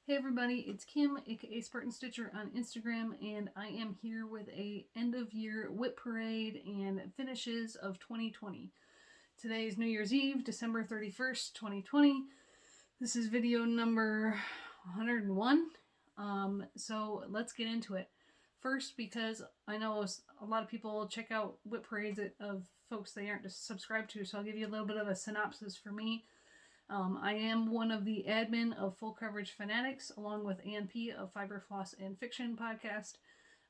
Hey everybody, it's Kim, aka Spartan Stitcher on Instagram, and I am here with a end of year WIP parade and finishes of 2020. Today is New Year's Eve, December 31st, 2020. This is video number 101. So let's get into it. First, because I know a lot of people check out WIP parades of folks they aren't subscribed to, so I'll give you a little bit of a synopsis for me. I am one of the admin of Full Coverage Fanatics, along with ANP of Fiber, Floss, and Fiction podcast.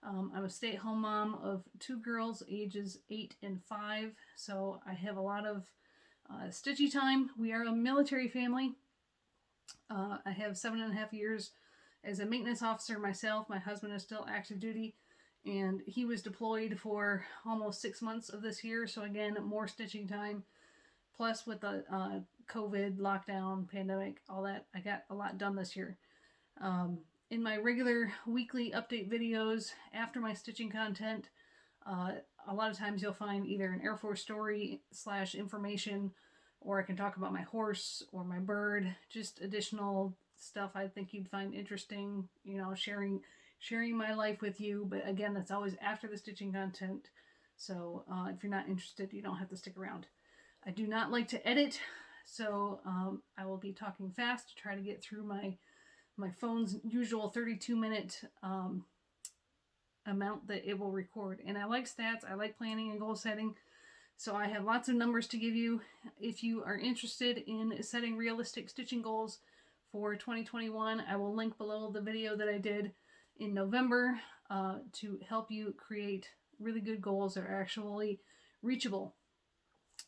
I'm a stay-at-home mom of two girls, ages 8 and 5, so I have a lot of stitchy time. We are a military family. I have 7.5 years as a maintenance officer myself. My husband is still active duty, and he was deployed for almost 6 months of this year, so again, more stitching time. Plus, with the COVID, lockdown, pandemic, all that, I got a lot done this year. In my regular weekly update videos, after my stitching content, a lot of times you'll find either an Air Force story / information, or I can talk about my horse or my bird, just additional stuff I think you'd find interesting, you know, sharing my life with you. But again, that's always after the stitching content. So if you're not interested, you don't have to stick around. I do not like to edit, so I will be talking fast to try to get through my phone's usual 32-minute amount that it will record. And I like stats, I like planning and goal setting, so I have lots of numbers to give you. If you are interested in setting realistic stitching goals for 2021, I will link below the video that I did in November to help you create really good goals that are actually reachable.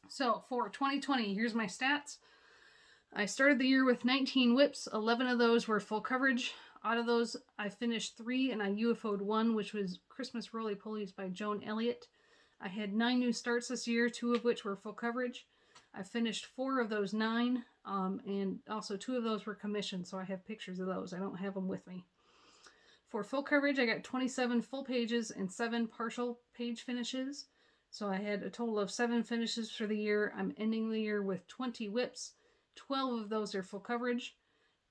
So for 2020, here's my stats. I started the year with 19 WIPs. 11 of those were full coverage. Out of those, I finished 3 and I UFO'd 1, which was Christmas Roly-Polies by Joan Elliott. I had 9 new starts this year, 2 of which were full coverage. I finished 4 of those 9, and also 2 of those were commissioned, so I have pictures of those. I don't have them with me. For full coverage, I got 27 full pages and 7 partial page finishes. So I had a total of 7 finishes for the year. I'm ending the year with 20 WIPs. 12 of those are full coverage.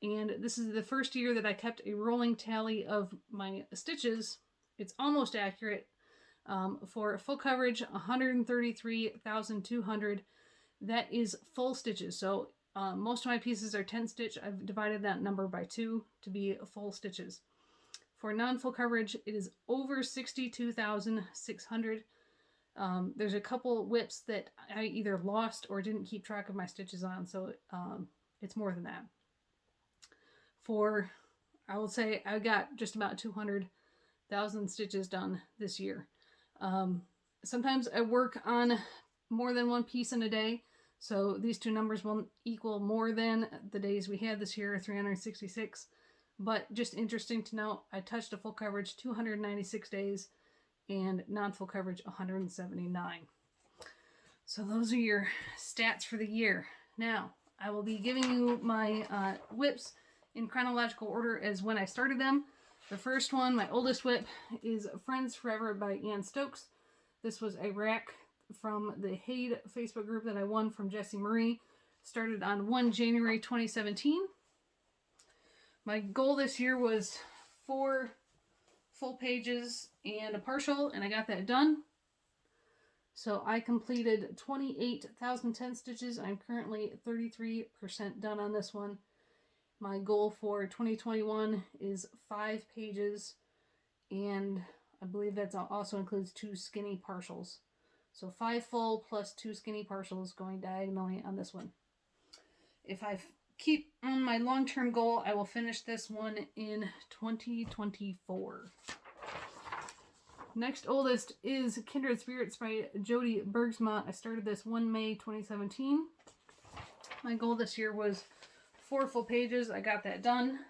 And this is the first year that I kept a rolling tally of my stitches. It's almost accurate. For full coverage, 133,200. That is full stitches. So most of my pieces are 10 stitch. I've divided that number by 2 to be full stitches. For non-full coverage, it is over 62,600. There's a couple WIPs that I either lost or didn't keep track of my stitches on, so it's more than that. I will say I got just about 200,000 stitches done this year. Sometimes I work on more than one piece in a day, so these two numbers will equal more than the days we had this year, 366. But just interesting to note, I touched a full coverage 296 days, and non-full coverage 179. So those are your stats for the year. Now, I will be giving you my WIPs in chronological order as when I started them. The first one, my oldest WIP, is Friends Forever by Ann Stokes. This was a rack from the Hare Facebook group that I won from Jessie Marie. Started on 1 January 2017. My goal this year was 4 full pages and a partial, and I got that done. So I completed 28,010 stitches. I'm currently 33% done on this one. My goal for 2021 is 5 pages, and I believe that also includes 2 skinny partials. So 5 full plus 2 skinny partials going diagonally on this one. If I keep on my long-term goal, I will finish this one in 2024. Next oldest is Kindred Spirits by Jody Bergsma. I started this 1 May 2017. My goal this year was 4 full pages. I got that done.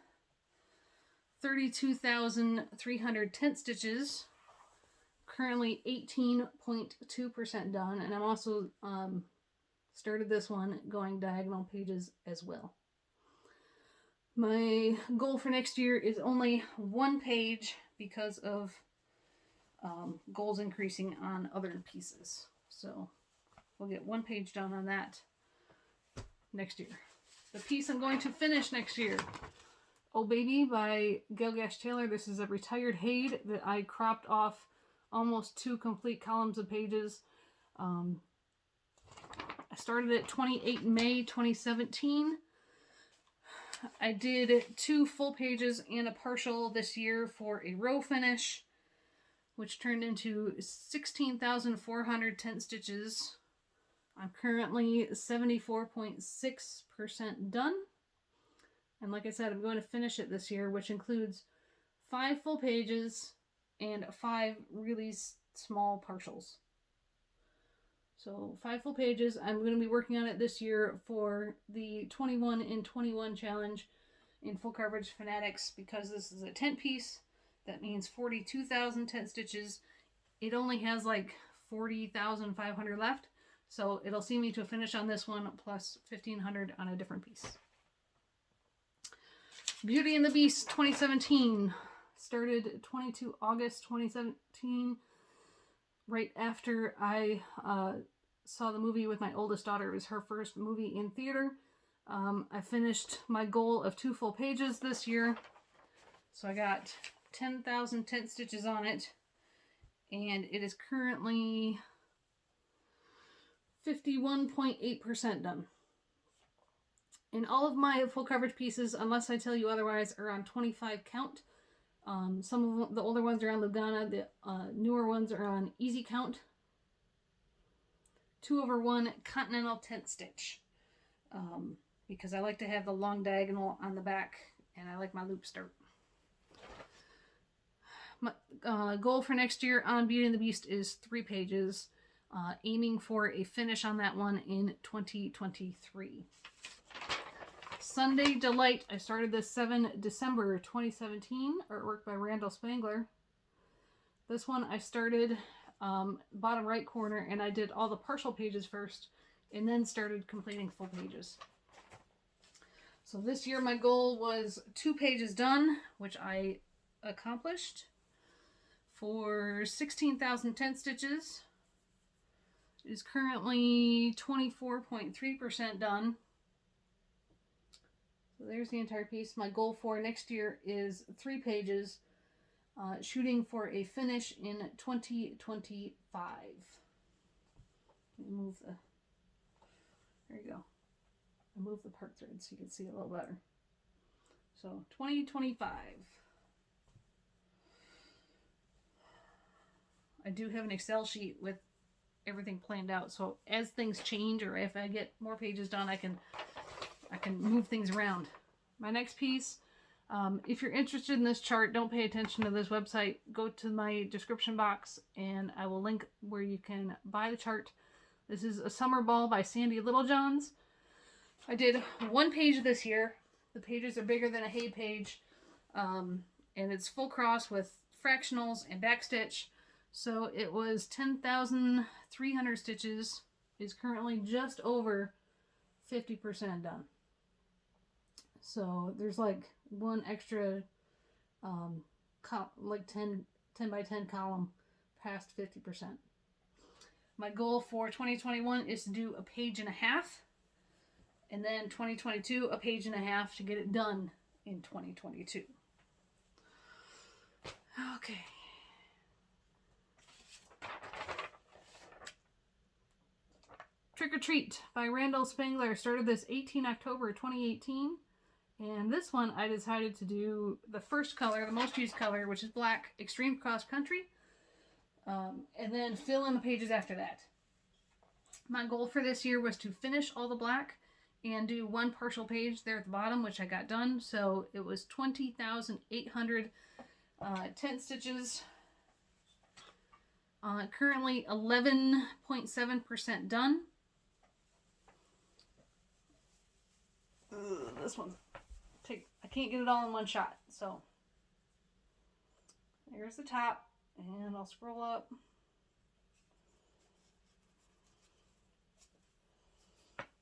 32,310 stitches. Currently 18.2% done. And I'm also started this one going diagonal pages as well. My goal for next year is only 1 page because of goals increasing on other pieces. So we'll get 1 page done on that next year. The piece I'm going to finish next year Oh Baby by Gail Gash Taylor. This is a retired Hare that I cropped off almost 2 complete columns of pages. I started at 28 May 2017. I did 2 full pages and a partial this year for a row finish, which turned into 16,400 tent stitches. I'm currently 74.6% done. And like I said, I'm going to finish it this year, which includes 5 full pages and 5 really small partials. So 5 full pages. I'm going to be working on it this year for the 21 in 21 challenge in Full Coverage Fanatics, because this is a tent piece. That means 42,000 tent stitches. It only has like 40,500 left. So it'll see me to a finish on this one, plus 1,500 on a different piece. Beauty and the Beast 2017. Started 22 August 2017. Right after I saw the movie with my oldest daughter. It was her first movie in theater. I finished my goal of 2 full pages this year. So I got 10,000 tent stitches on it. And it is currently 51.8% done. And all of my full coverage pieces, unless I tell you otherwise, are on 25 count. Some of the older ones are on Lugana. The newer ones are on easy count. 2/1 continental tent stitch. Because I like to have the long diagonal on the back, and I like my loop start. My goal for next year on Beauty and the Beast is 3 pages. Aiming for a finish on that one in 2023. Sunday Delight. I started this 7 December 2017. Artwork by Randall Spangler. This one I started bottom right corner, and I did all the partial pages first, and then started completing full pages. So this year my goal was 2 pages done, which I accomplished, for 16,000 tent stitches. It is currently 24.3% done. So there's the entire piece. My goal for next year is 3 pages, shooting for a finish in 2025. Let me move the, there you go. I moved the part thread so you can see it a little better. So 2025. I do have an Excel sheet with everything planned out, so as things change, or if I get more pages done, I can move things around. My next piece, if you're interested in this chart, don't pay attention to this website. Go to my description box and I will link where you can buy the chart. This is A Summer Ball by Sandy Littlejohns. I did 1 page this year. The pages are bigger than a hay page, and it's full cross with fractionals and backstitch. So it was 10,300 stitches. Is currently just over 50% done. So there's like 1 extra, like 10 by 10 column past 50%. My goal for 2021 is to do 1.5 pages, and then 2022 1.5 pages to get it done in 2022. Okay. Trick or Treat by Randall Spangler. Started this 18 October 2018. And this one I decided to do the first color, the most used color, which is black, Extreme Cross Country. And then fill in the pages after that. My goal for this year was to finish all the black and do 1 partial page there at the bottom, which I got done. So it was 20,800 tent stitches. Currently 11.7% done. This one's I can't get it all in one shot, so there's the top, and I'll scroll up.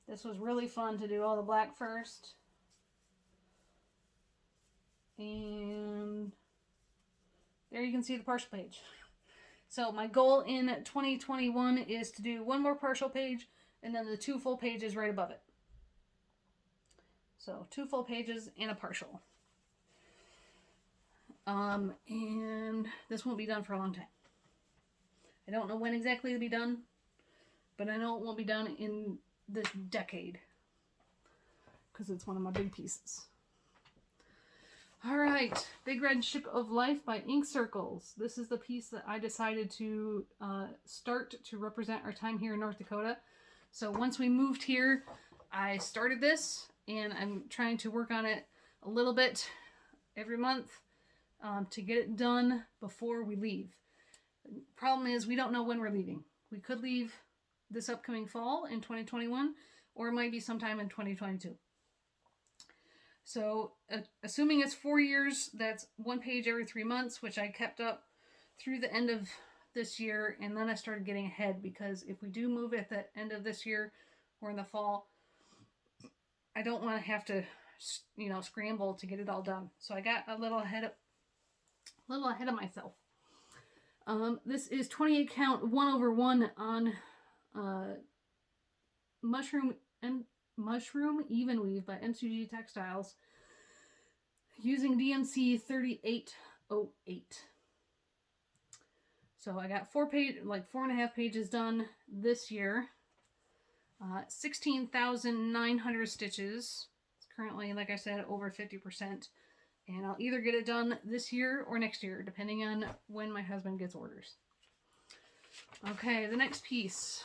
This was really fun to do all the black first, and there you can see the partial page. So my goal in 2021 is to do 1 more partial page, and then the 2 full pages right above it. So 2 full pages and a partial. And this won't be done for a long time. I don't know when exactly it'll be done, but I know it won't be done in this decade because it's one of my big pieces. All right, Big Red Ship of Life by Ink Circles. This is the piece that I decided to start to represent our time here in North Dakota. So once we moved here, I started this, and I'm trying to work on it a little bit every month to get it done before we leave. The problem is we don't know when we're leaving. We could leave this upcoming fall in 2021, or it might be sometime in 2022. So assuming it's 4 years, that's one page every 3 months, which I kept up through the end of this year, and then I started getting ahead because if we do move at the end of this year or in the fall, I don't want to have to, scramble to get it all done. So I got a little ahead of myself. This is 28 count 1/1 on mushroom even weave by MCG Textiles using DMC 3808. So I got 4.5 pages done this year. 16,900 stitches. It's currently, like I said, over 50%. And I'll either get it done this year or next year, depending on when my husband gets orders. Okay, the next piece.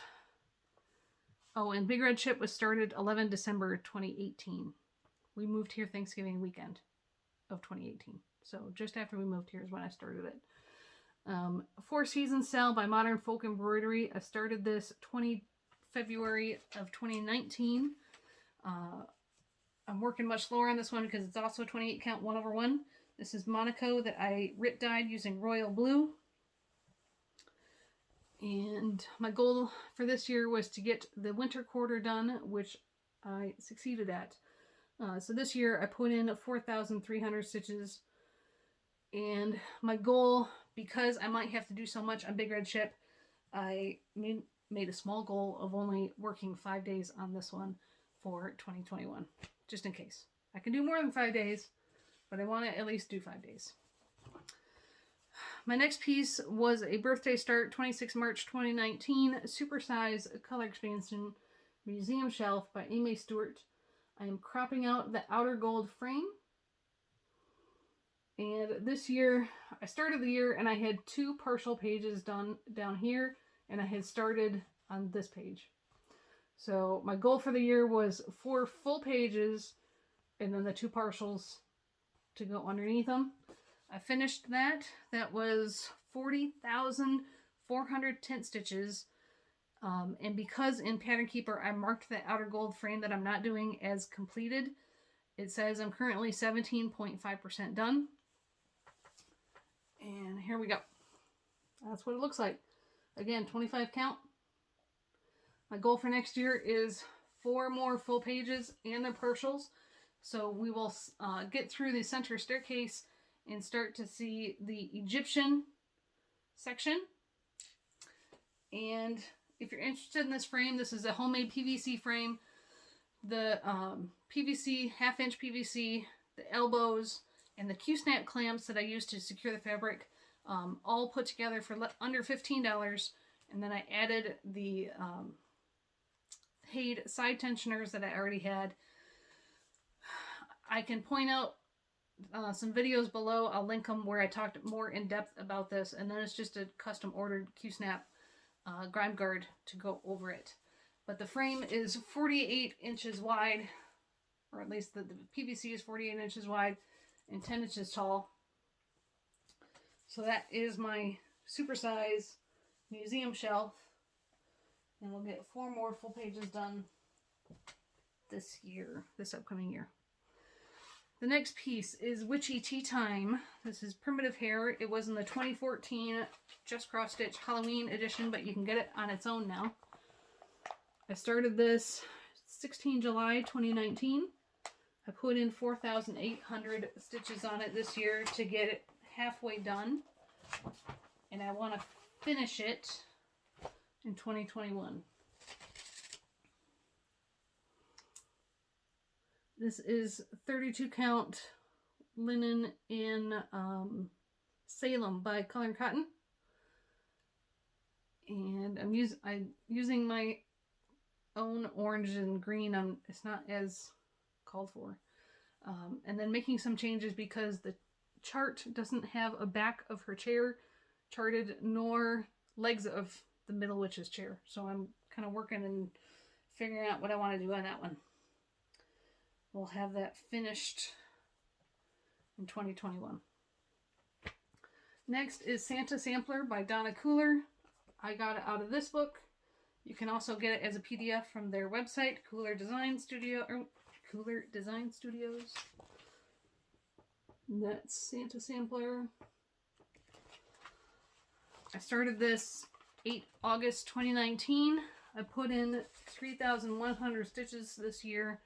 Oh, and Big Red Ship was started 11 December 2018. We moved here Thanksgiving weekend of 2018. So just after we moved here is when I started it. 4 Seasons Sale by Modern Folk Embroidery. I started this February of 2019. I'm working much slower on this one because it's also 28 count 1/1. This is Monaco that I rip dyed using royal blue. And my goal for this year was to get the winter quarter done, which I succeeded at. So this year I put in 4,300 stitches. And my goal, because I might have to do so much on Big Red Ship, I made a small goal of only working 5 days on this one for 2021. Just in case. I can do more than 5 days, but I want to at least do 5 days. My next piece was a birthday start, 26 March 2019, Supersized Color Expansion Museum Shelf by Amy Stewart. I am cropping out the outer gold frame. And this year, I started the year and I had 2 partial pages done down here, and I had started on this page. So my goal for the year was 4 full pages and then the 2 partials to go underneath them. I finished that. That was 40,400 tint stitches. And because in Pattern Keeper I marked the outer gold frame that I'm not doing as completed, it says I'm currently 17.5% done. And here we go. That's what it looks like. Again, 25 count. My goal for next year is 4 more full pages and the partials. So we will get through the center staircase and start to see the Egyptian section. And if you're interested in this frame, this is a homemade PVC frame. The PVC, 1/2 inch PVC, the elbows, and the Q-snap clamps that I used to secure the fabric, all put together for under $15. And then I added the Hare side tensioners that I already had. I can point out some videos below. I'll link them where I talked more in depth about this. And then it's just a custom ordered Q-snap grime guard to go over it. But the frame is 48 inches wide, or at least the PVC is 48 inches wide and 10 inches tall. So that is my supersize museum shelf. And we'll get 4 more full pages done this upcoming year. The next piece is Witchy Tea Time. This is Primitive Hare. It was in the 2014 Just Cross Stitch Halloween edition, but you can get it on its own now. I started this 16 July 2019. I put in 4,800 stitches on it this year to get it halfway done. And I want to finish it in 2021. This is 32 count linen in Salem by Color and Cotton. And I'm using my own orange and green. It's not as called for. And then making some changes because the chart doesn't have a back of her chair charted nor legs of the middle witch's chair. So I'm kind of working and figuring out what I want to do on that one. We'll have that finished in 2021. Next is Santa Sampler by Donna Cooler. I got it out of this book. You can also get it as a PDF from their website, Cooler Design Studios. That's Santa Sampler. I started this 8 August 2019. I put in 3,100 stitches this year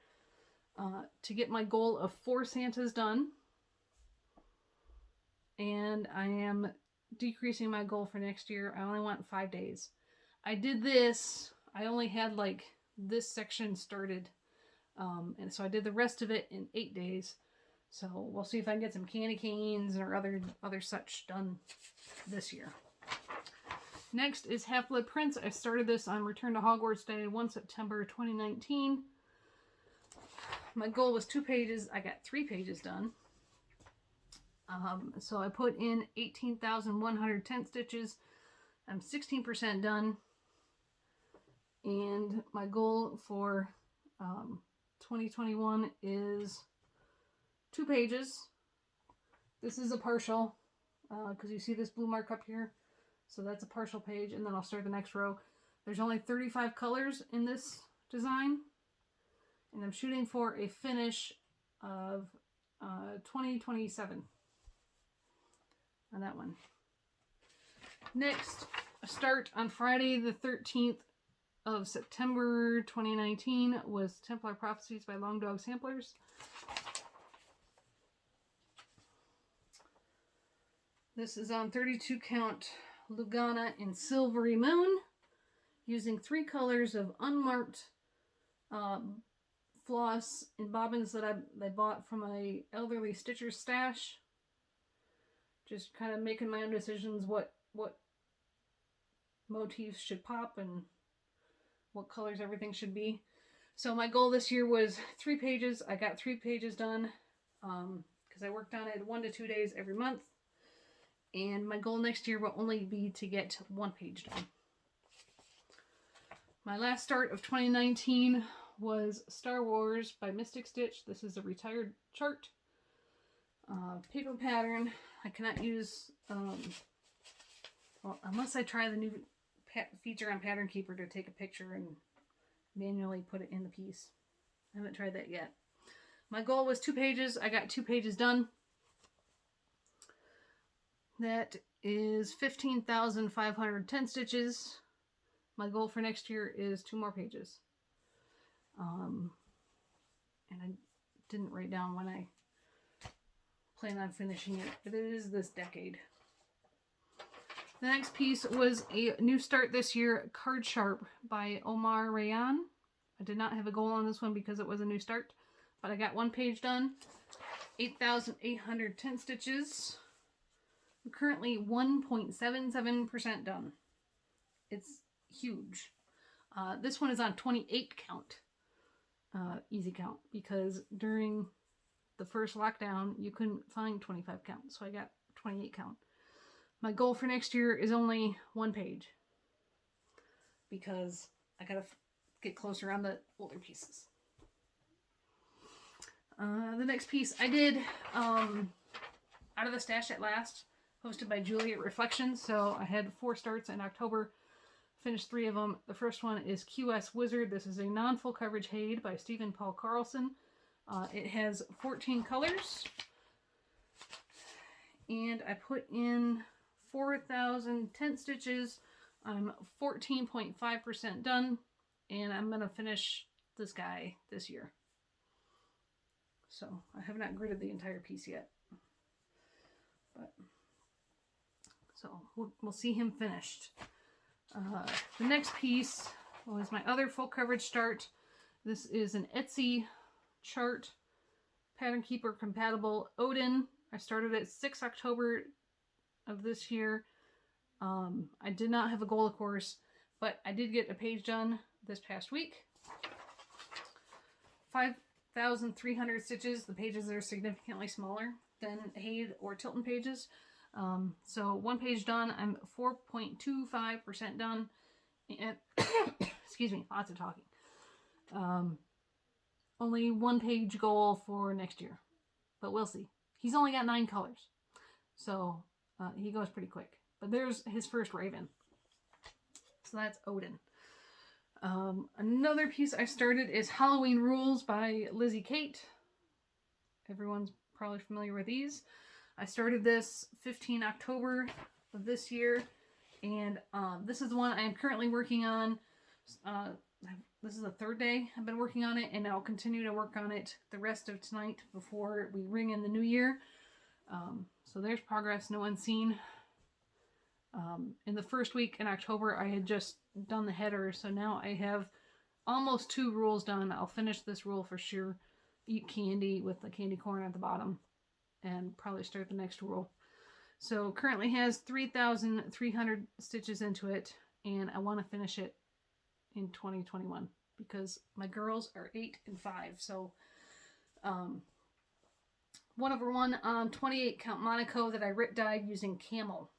to get my goal of 4 Santas done. And I am decreasing my goal for next year. I only want 5 days. I did this. I only had like this section started. And so I did the rest of it in 8 days. So we'll see if I can get some candy canes or other such done this year. Next is Half-Blood Prince. I started this on Return to Hogwarts Day, 1 September 2019. My goal was 2 pages. I got 3 pages done. So I put in 18,110 stitches. I'm 16% done. And my goal for 2021 is 2 pages. This is a partial, because you see this blue mark up here. So that's a partial page, and then I'll start the next row. There's only 35 colors in this design, and I'm shooting for a finish of 2027 on that one. Next, a start on Friday the 13th of September 2019 was Templar Prophecies by Long Dog Samplers. This is on 32 count Lugana in Silvery Moon, using 3 colors of unmarked floss and bobbins that I bought from a elderly stitcher's stash. Just kind of making my own decisions what motifs should pop and what colors everything should be. So my goal this year was 3 pages. I got 3 pages done because I worked on it 1 to 2 days every month. And my goal next year will only be to get 1 page done. My last start of 2019 was Star Wars by Mystic Stitch. This is a retired chart. Paper pattern. I cannot use, well, unless I try the new feature on Pattern Keeper to take a picture and manually put it in the piece. I haven't tried that yet. My goal was 2 pages. I got 2 pages done. That is 15,510 stitches. My goal for next year is 2 more pages. And I didn't write down when I plan on finishing it, but it is this decade. The next piece was a new start this year, Card Sharp by Omar Rayan. I did not have a goal on this one because it was a new start, but I got 1 page done. 8,810 stitches. I'm currently 1.77% done. It's huge. This one is on 28 count, easy count, because during the first lockdown, you couldn't find 25 count, so I got 28 count. My goal for next year is only 1 page, because I gotta get closer on the older pieces. The next piece I did, Out of the Stash at Last, hosted by Juliet Reflections. So I had 4 starts in October, finished 3 of them. The first one is QS Wizard. This is a non-full coverage Hade by Stephen Paul Carlson. It has 14 colors. And I put in 4,010 stitches. I'm 14.5% done. And I'm going to finish this guy this year. So I have not gridded the entire piece yet. But so we'll see him finished. The next piece was my other full coverage start. This is an Etsy chart Pattern Keeper compatible Odin. I started at 6 October of this year. I did not have a goal, of course, but I did get a page done this past week. 5,300 stitches. The pages are significantly smaller than Hare or Tilton pages. So one page done. I'm 4.25% done. And excuse me, lots of talking. Only one page goal for next year, but we'll see. He's only got 9 colors, so he goes pretty quick. But there's his first Raven. So that's Odin. Another piece I started is Halloween Rules by Lizzie Kate. Everyone's probably familiar with these. I started this 15 October of this year, and this is the one I am currently working on. This is the 3rd day I've been working on it, and I'll continue to work on it the rest of tonight before we ring in the new year. So there's progress, no unseen. In the first week in October, I had just done the header, so now I have almost 2 rules done. I'll finish this rule for sure. Eat candy with the candy corn at the bottom, and probably start the next rule. So currently has 3,300 stitches into it, and I want to finish it in 2021 because my girls are 8 and 5. So one over one on 28 count Monaco that I dyed using camel.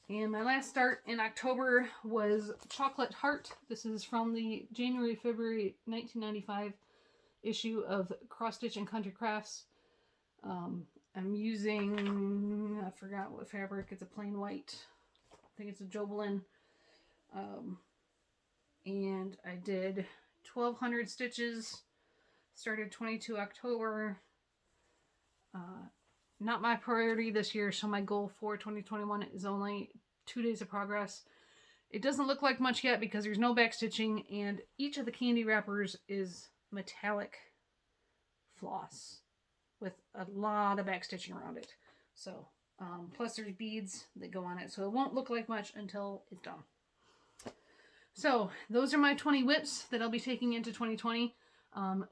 And my last start in October was Chocolate Heart. This is from the January-February 1995 issue of Cross Stitch and Country Crafts. I'm using, I forgot what fabric, it's a plain white. I think it's a Oberlin. And I did 1,200 stitches, started 22 October. Not my priority this year, so my goal for 2021 is only 2 days of progress. It doesn't look like much yet because there's no back stitching, and each of the candy wrappers is metallic floss with a lot of back stitching around it. So, plus there's beads that go on it, so it won't look like much until it's done. So, those are my 20 WIPs that I'll be taking into 2020.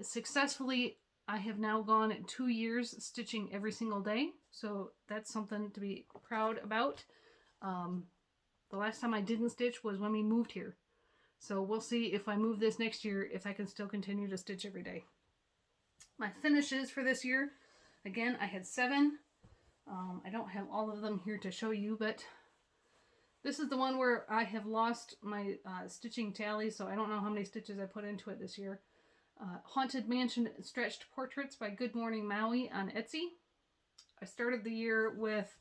Successfully, I have now gone 2 years stitching every single day, so that's something to be proud about. The last time I didn't stitch was when we moved here. So we'll see if I move this next year, if I can still continue to stitch every day. My finishes for this year, again, I had 7. I don't have all of them here to show you, but this is the one where I have lost my stitching tally, so I don't know how many stitches I put into it this year. Haunted Mansion Stretched Portraits by Good Morning Maui on Etsy. I started the year with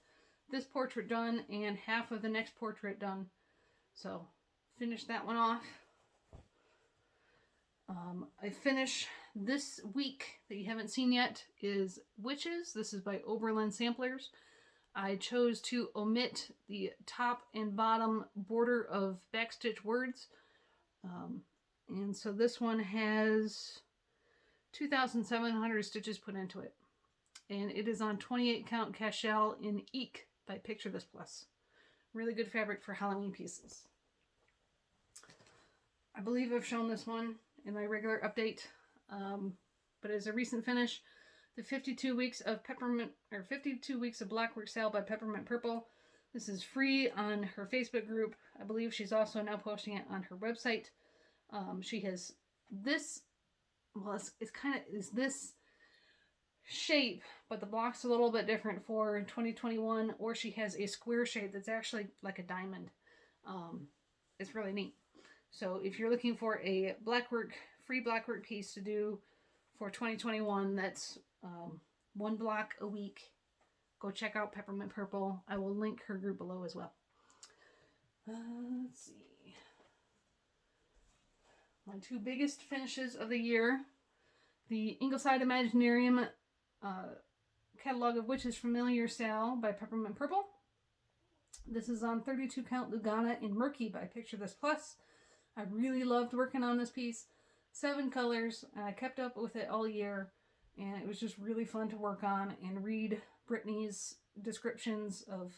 this portrait done and half of the next portrait done. So, finished that one off. I finish this week that you haven't seen yet is Witches. This is by Oberlin Samplers. I chose to omit the top and bottom border of backstitch words. And so this one has 2,700 stitches put into it. And it is on 28 count cashel in Eek by Picture This Plus. Really good fabric for Halloween pieces. I believe I've shown this one in my regular update, but as a recent finish, the 52 weeks of 52 weeks of Blackwork Sale by Peppermint Purple. This is free on her Facebook group. I believe she's also now posting it on her website. She has this, well, it's this shape, but the block's a little bit different for 2021, or she has a square shape that's actually like a diamond. It's really neat. So if you're looking for a free Blackwork piece to do for 2021, that's 1 block a week. Go check out Peppermint Purple. I will link her group below as well. Let's see. My 2 biggest finishes of the year. The Ingleside Imaginarium Catalog of Witches Familiar Sale by Peppermint Purple. This is on 32 count Lugana in Murky by Picture This Plus. I really loved working on this piece. 7 colors, and I kept up with it all year, and it was just really fun to work on and read Brittany's descriptions of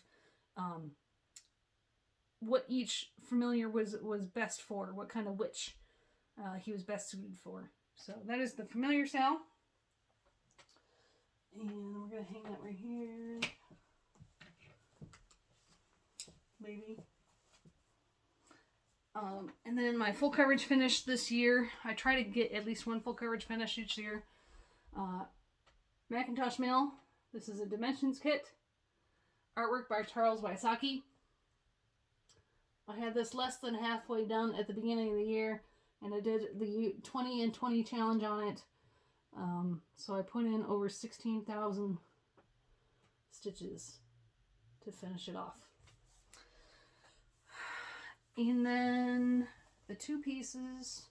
what each familiar was best for, what kind of witch he was best suited for. So that is the familiar cell. And we're going to hang that right here. Maybe. And then my full coverage finish this year. I try to get at least one full coverage finish each year. Macintosh Mill. This is a Dimensions kit. Artwork by Charles Wysocki. I had this less than halfway done at the beginning of the year, and I did the 20 and 20 challenge on it. So I put in over 16,000 stitches to finish it off. And then the two pieces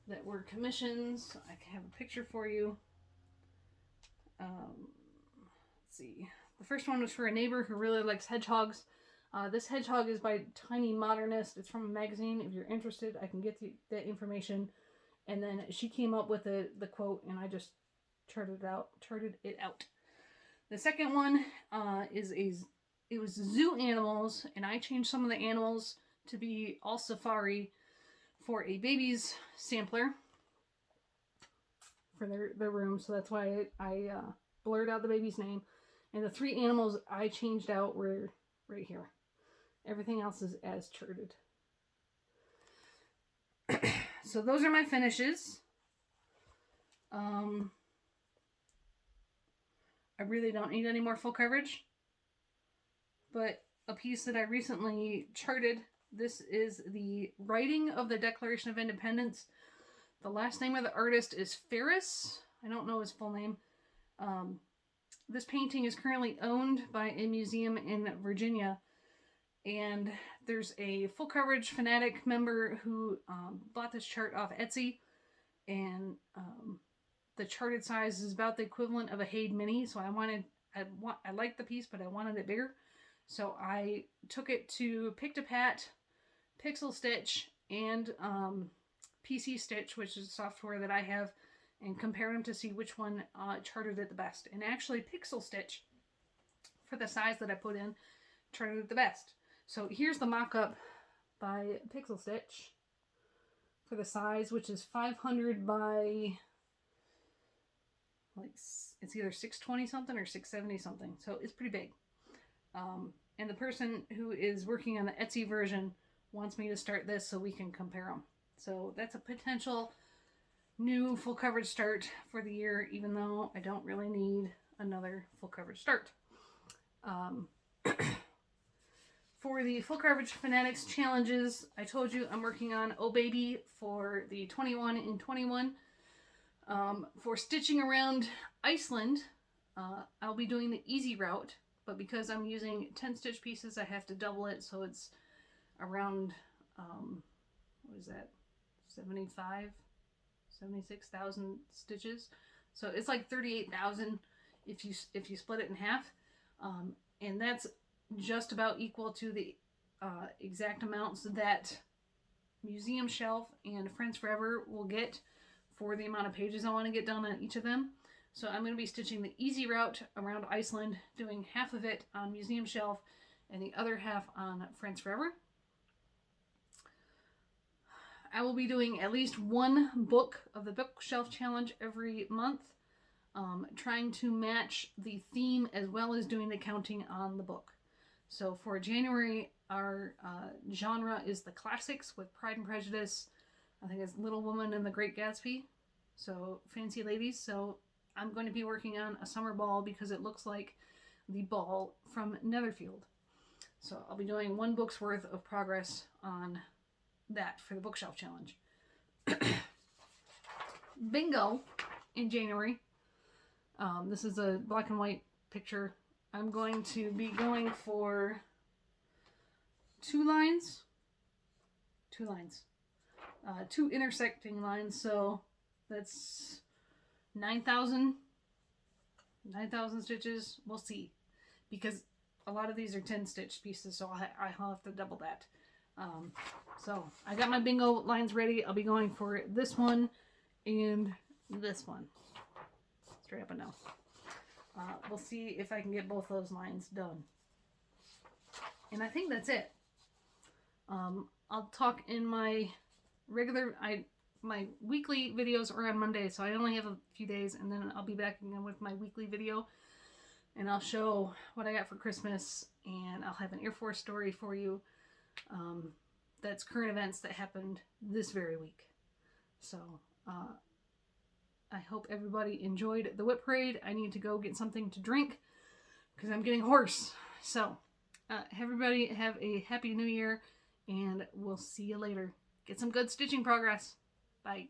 that were commissions, I have a picture for you. Let's see. The first one was for a neighbor who really likes hedgehogs. This hedgehog is by Tiny Modernist. It's from a magazine. If you're interested, I can get that information. And then she came up with the quote, and I just charted it out. The second one it was zoo animals, and I changed some of the animals to be all safari for a baby's sampler for their room. So that's why I blurred out the baby's name. And the three animals I changed out were right here. Everything else is as charted. So those are my finishes. I really don't need any more full coverage. But a piece that I recently charted, this is the writing of the Declaration of Independence. The last name of the artist is Ferris. I don't know his full name. This painting is currently owned by a museum in Virginia. And there's a full coverage fanatic member who bought this chart off Etsy. And the charted size is about the equivalent of a Hare mini. So I liked the piece, but I wanted it bigger. So I took it to Pick-to-Pat, Pixel Stitch, and PC Stitch, which is software that I have, and compared them to see which one charted it the best. And actually Pixel Stitch, for the size that I put in, charted it the best. So here's the mock-up by Pixel Stitch for the size, which is 500 by, like, it's either 620 something or 670 something. So it's pretty big. And the person who is working on the Etsy version wants me to start this so we can compare them. So that's a potential new full coverage start for the year, even though I don't really need another full coverage start. For the full coverage fanatics challenges, I told you I'm working on Oh Baby for the 21 and 21. For stitching around Iceland, I'll be doing the easy route, but because I'm using 10 stitch pieces, I have to double it, so it's around, what is that, 76,000 stitches. So it's like 38,000 if you split it in half, and that's just about equal to the exact amounts that Museum Shelf and Friends Forever will get for the amount of pages I want to get done on each of them. So I'm going to be stitching the easy route around Iceland, doing half of it on Museum Shelf and the other half on Friends Forever. I will be doing at least one book of the bookshelf challenge every month, trying to match the theme as well as doing the counting on the book. So for January, our genre is the classics with Pride and Prejudice. I think it's Little Woman and the Great Gatsby. So fancy ladies. So I'm going to be working on A Summer Ball because it looks like the ball from Netherfield. So I'll be doing one book's worth of progress on that for the bookshelf challenge. Bingo in January. This is a black and white picture. I'm going to be going for two intersecting lines, so that's 9,000 stitches. We'll see, because a lot of these are 10 stitch pieces, so I'll have to double that. So I got my bingo lines ready. I'll be going for this one and this one, straight up and down. We'll see if I can get both those lines done. And I think that's it. I'll talk in my regular, my weekly videos are on Monday, so I only have a few days, and then I'll be back again with my weekly video, and I'll show what I got for Christmas, and I'll have an Air Force story for you. That's current events that happened this very week. So I hope everybody enjoyed the WIP parade. I need to go get something to drink because I'm getting hoarse. So everybody have a happy new year, and we'll see you later. Get some good stitching progress. Bye.